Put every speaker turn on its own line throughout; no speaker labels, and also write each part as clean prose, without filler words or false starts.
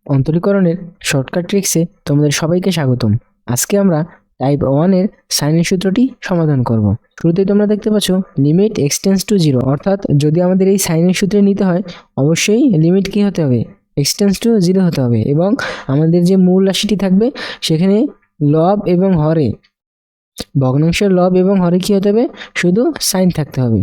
অন্তরীকরণের shortcut ট্রিক্সে তোমাদের সবাইকে স্বাগতম। আজকে আমরা টাইপ 1 এর সাইনের সূত্রটি সমাধান করব। শুরুতেই তোমরা দেখতে পাচ্ছ লিমিট এক্সটেন্স টু 0, অর্থাৎ যদি আমাদের এই সাইনের সূত্রে নিতে হয় অবশ্যই লিমিট কি হতে হবে, এক্সটেন্স টু 0 হতে হবে, এবং আমাদের যে মূল রাশিটি থাকবে সেখানে লব এবং হরে, ভগ্নাংশের লব এবং হরে কি হতে হবে, শুধু সাইন থাকতে হবে।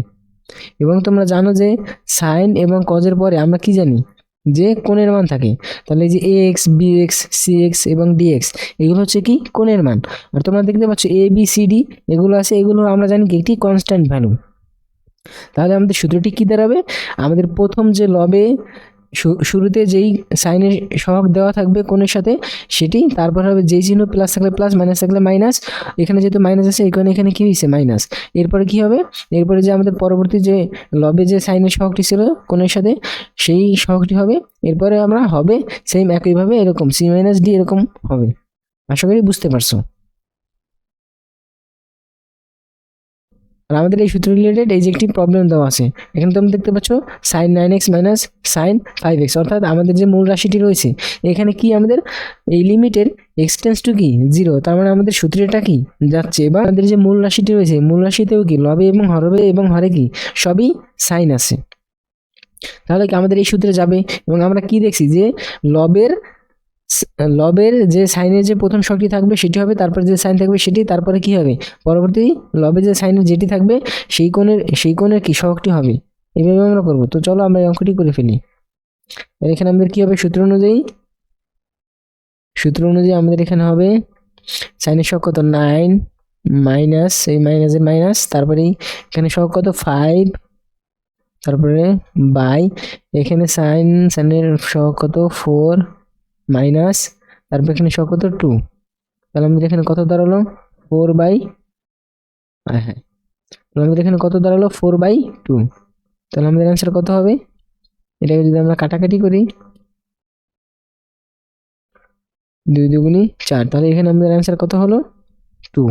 এবং তোমরা জানো যে সাইন এবং কজের পরে আমরা কি জানি, যে কোণের মান থাকে। তাহলে এই যে A X, B X, C X এবং ডি এক্স এগুলো হচ্ছে কি কোণের মান। আর তোমরা দেখতে পাচ্ছ এ বি সি ডি এগুলো আছে, এগুলো আমরা জানি কি একটি কনস্ট্যান্ট ভ্যালু। তাহলে আমাদের সূত্রটি কি দাঁড়াবে, আমাদের প্রথম যে লবে শুরুতে যেই সাইনের সহগ দেওয়া থাকবে কোণের সাথে সেটি, তারপর হবে যেই চিহ্ন প্লাস থাকলে প্লাস, মাইনাস থাকলে মাইনাস, এখানে যেহেতু মাইনাস আছে এখানে কি হয়েছে মাইনাস। এরপরে কি হবে, এরপরে যে আমাদের পরবর্তী যে লবে যে সাইনের সহগটি ছিল কোণের সাথে সেই সহগটি হবে। এরপরে আমরা হবে সেম একইভাবে এরকম সি মাইনাস ডি এরকম হবে। আশা করি বুঝতে পারছো। আর আমাদের এই সূত্র রিলেটেড এই যে একটি প্রবলেম দেওয়া আছে, এখানে তোমরা দেখতে পাচ্ছ sign 9x minus sine 5x, অর্থাৎ আমাদের যে মূল রাশিটি রয়েছে এখানে কি আমাদের এই লিমিটের এক্সটেন্স টু কি 0, তার মানে আমাদের সূত্রটা কি যাচ্ছে। এবং আমাদের যে মূল রাশিটি রয়েছে মূল রাশিতেও কি লবে এবং হরে কি সবই সাইন আছে। তাহলে কি আমাদের এই সূত্রে যাবে। এবং আমরা কি দেখছি যে লবের যে সাইনের যে প্রথম শখটি থাকবে সেটি হবে, তারপরে যে সাইন থাকবে সেটি, তারপরে কি হবে পরবর্তী লবে যে সাইনের যেটি থাকবে সেই কোণের কি শখটি হবে। এইভাবে আমরা করবো। তো চলো আমরা এই অঙ্কটি করে ফেলি। এখানে আমাদের কি হবে, সূত্র অনুযায়ী আমাদের এখানে হবে সাইনের শখ কত 9 মাইনাস এই মাইনাসের মাইনাস, তারপরে এখানে শখ কত 5, তারপরে বাই এখানে সাইনের শখ কত 4 মাইনাস, তারপর এখানে শখ কত 2। তাহলে আমাদের এখানে কত দাঁড়ালো 4/, হ্যাঁ তাহলে আমাদের এখানে কত দাঁড়ালো 4/2। তাহলে আমাদের অ্যান্সার কত হবে, এটাকে যদি আমরা কাটাকাটি করি 2 2 4, তাহলে এখানে আমাদের অ্যান্সার কত হলো 2।